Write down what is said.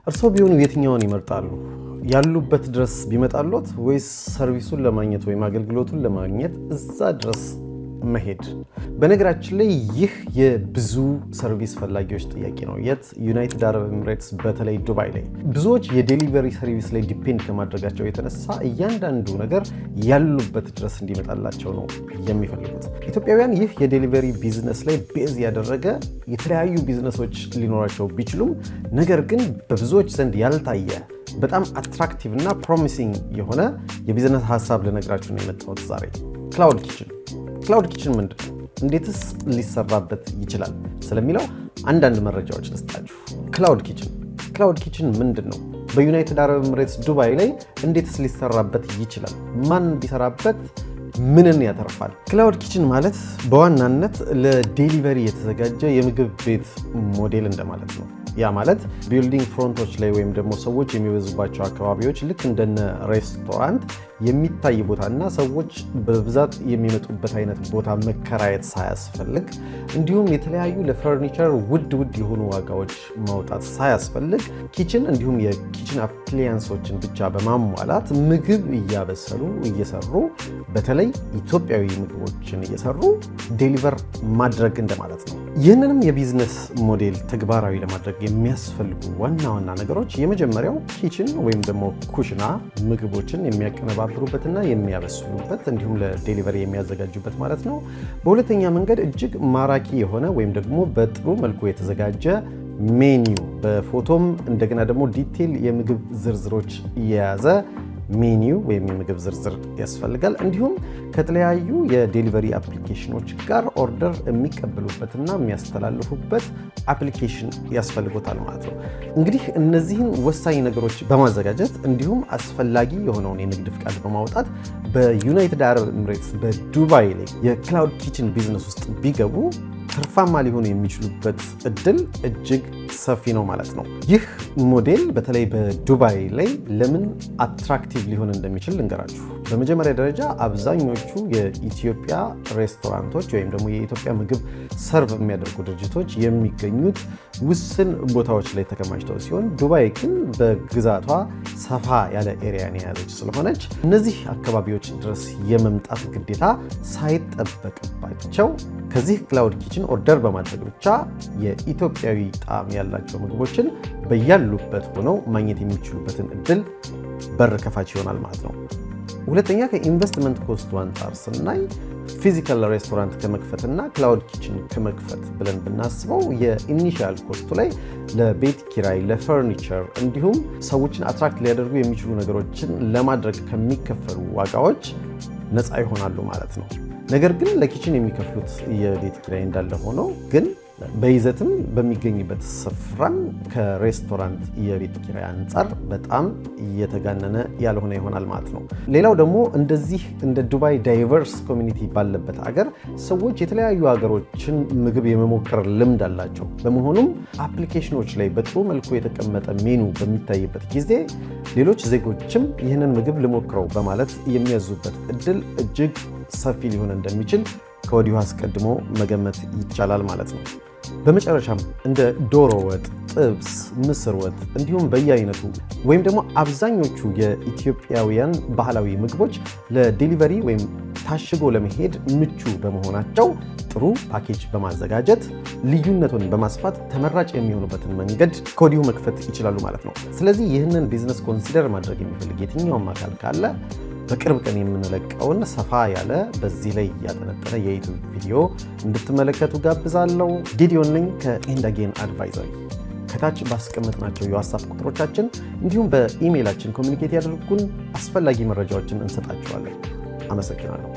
እርስዎ ቢሆኑ የትኛውን ይመርጣሉ? ያሉበት ድረስ ቢመጣሎት ወይስ ሰርቪሱን ለማግኘት ወይም አገልግሎቱን ለማግኘት እዛ ድረስ መሄድ? በነገራችን ላይ ይህ የብዙ ሰርቪስ ፈላጊዎች ጥያቄ ነው። የት? ዩናይትድ አረብ ኤሚሬትስ፣ በተለይ ዱባይ ላይ ብዙዎች የዴሊቨሪ ሰርቪስ ላይ ዲፔንድ ከማድረጋቸው የተነሳ እያንዳንዱ ነገር ያሉበት ድረስ እንዲመጣላቸው ነው የሚፈልጉት። ኢትዮጵያውያን ይህ የዴሊቨሪ ቢዝነስ ላይ ቤዝ ያደረገ የተለያዩ ቢዝነሶች ሊኖራቸው ቢችሉም ነገር ግን በብዙዎች ዘንድ ያልታየ በጣም አትራክቲቭ እና ፕሮሚሲንግ የሆነ የቢዝነስ ሀሳብ ልነግራችሁ ነው የመጣሁት ዛሬ። ክላውድ ኪችን። ክላውድ ኪችን ምንድን ነው? እንዴትስ ሊሰራበት ይችላል ስለሚለው አንዳንድ መረጃዎች ልስጣችሁ። ክላውድ ኪችን ምንድን ነው? በዩናይትድ አረብ ኤሚሬትስ ዱባይ ላይ እንዴትስ ሊሰራበት ይችላል? ማን ቢሰራበት ምንን ያተርፋል? ክላውድ ኪችን ማለት በዋናነት ለዴሊቨሪ የተዘጋጀ የምግብ ቤት ሞዴል እንደማለት ነው። ያ ማለት ቢልዲንግ ፍሮንቶች ላይ ወይም ደግሞ ሰዎች የሚበዙባቸው አካባቢዎች ልክ እንደነ ሬስቶራንት የሚታይ ቦታና ሰዎች በብዛት የሚመጡበት አይነት ቦታ መከራየት ሳያስፈልግ እንዲሁም የተለያዩ ለፈርኒቸር ውድ የሆኑ ዋጋዎች ማውጣት ሳያስፈልግ ኪችን እንዲሁም የኪችን አፕሊያንሶችን ብቻ በማሟላት ምግብ እያበሰሉ እየሰሩ በተለይ ኢትዮጵያዊ ምግቦችን እየሰሩ ዴሊቨር ማድረግ እንደማለት ነው። ይህንንም የቢዝነስ ሞዴል ተግባራዊ ለማድረግ የሚያስፈልጉ ዋና ነገሮች የመጀመሪያው ኪችን ወይም ደግሞ ኩሽና ምግቦችን የሚያቀነባብሩበትና የሚያበስሉበት እንዲሁም ለዴሊቨሪ የሚያዘጋጁበት ማለት ነው። በሁለተኛ መንገድ እጅግ ማራኪ የሆነ ወይም ደግሞ በጥሩ መልኩ የተዘጋጀ ሜኒው በፎቶም እንደገና ደግሞ ዲቴል የምግብ ዝርዝሮች የያዘ ሜኒው ወይም የምግብ ዝርዝር ያስፈልጋል። እንዲሁም ከተለያዩ የዴሊቨሪ አፕሊኬሽኖች ጋር ኦርደር የሚቀበሉበትና የሚያስተላልፉበት አፕሊኬሽን ያስፈልጎታል ማለት ነው። እንግዲህ እነዚህን ወሳኝ ነገሮች በማዘጋጀት እንዲሁም አስፈላጊ የሆነውን የንግድ ፍቃድ በማውጣት በዩናይትድ አረብ ኤሚሬትስ በዱባይ ላይ የክላውድ ኪችን ቢዝነስ ውስጥ ቢገቡ ትርፋማ ሊሆኑ የሚችሉበት እድል እጅግ ሰፊ ነው ማለት ነው። ይህ ሞዴል በተለይ በዱባይ ላይ ለምን አትራክቲቭ ሊሆን እንደሚችል ልንገራችሁ። በመጀመሪያ ደረጃ አብዛኞቹ የኢትዮጵያ ሬስቶራንቶች ወይም ደግሞ የኢትዮጵያ ምግብ ሰርቭ የሚያደርጉ ድርጅቶች የሚገኙት ውስን ቦታዎች ላይ ተከማችተው ሲሆን ዱባይ ግን በግዛቷ ሰፋ ያለ ኤሪያን የያዘች ስለሆነች እነዚህ አካባቢዎች ድረስ የመምጣት ግዴታ ሳይጠበቅባቸው ከዚህ ክላውድ ኪችን ኦርደር በማድረግ ብቻ የኢትዮጵያዊ ጣዕም ያላቸው ምግቦችን በያሉበት ሆነው ማግኘት የሚችሉበትን እድል በር ከፋች ይሆናል ማለት ነው። ሁለተኛ ከኢንቨስትመንት ኮስቱ አንጻር ስናይ ፊዚካል ሬስቶራንት ከመክፈትና ክላውድ ኪችን ከመክፈት ብለን ብናስበው የኢኒሺያል ኮስቱ ላይ ለቤት ኪራይ፣ ለፈርኒቸር እንዲሁም ሰዎችን አትራክት ሊያደርጉ የሚችሉ ነገሮችን ለማድረግ ከሚከፈሉ ዋጋዎች ነፃ ይሆናሉ ማለት ነው። ነገር ግን ለኪችን የሚከፍሉት የቤት ኪራይ እንዳለ ሆኖ ግን በይዘትም በሚገኝበት ስፍራም ከሬስቶራንት የቤት ኪራይ አንጻር በጣም እየተጋነነ ያልሆነ ይሆናል ማለት ነው። ሌላው ደግሞ እንደዚህ እንደ ዱባይ ዳይቨርስ ኮሚኒቲ ባለበት ሀገር ሰዎች የተለያዩ ሀገሮችን ምግብ የመሞከር ልምድ አላቸው። በመሆኑም አፕሊኬሽኖች ላይ በጥሩ መልኩ የተቀመጠ ሜኑ በሚታይበት ጊዜ ሌሎች ዜጎችም ይህንን ምግብ ልሞክረው በማለት የሚያዙበት እድል እጅግ ሰፊ ሊሆን እንደሚችል ከወዲሁ አስቀድሞ መገመት ይቻላል ማለት ነው። በመጨረሻም እንደ ዶሮ ወጥ፣ ጥብስ፣ ምስር ወጥ እንዲሁም በየአይነቱ ወይም ደግሞ አብዛኞቹ የኢትዮጵያውያን ባህላዊ ምግቦች ለዴሊቨሪ ወይም ታሽጎ ለመሄድ ምቹ በመሆናቸው ጥሩ ፓኬጅ በማዘጋጀት ልዩነቱን በማስፋት ተመራጭ የሚሆኑበትን መንገድ ከወዲሁ መክፈት ይችላሉ ማለት ነው። ስለዚህ ይህንን ቢዝነስ ኮንሲደር ማድረግ የሚፈልግ የትኛውም አካል ካለ በቅርብ ቀን የምንለቀውን ሰፋ ያለ በዚህ ላይ ያጠነጠነ የዩቲዩብ ቪዲዮ እንድትመለከቱ ጋብዛለሁ። ጌዲዮን ነኝ ከኤንድ አጌን አድቫይዘሪ። ከታች ባስቀመጥናቸው የዋትስአፕ ቁጥሮቻችን እንዲሁም በኢሜይላችን ኮሚኒኬት ያደርጉን፣ አስፈላጊ መረጃዎችን እንሰጣችኋለን። አመሰግናለሁ።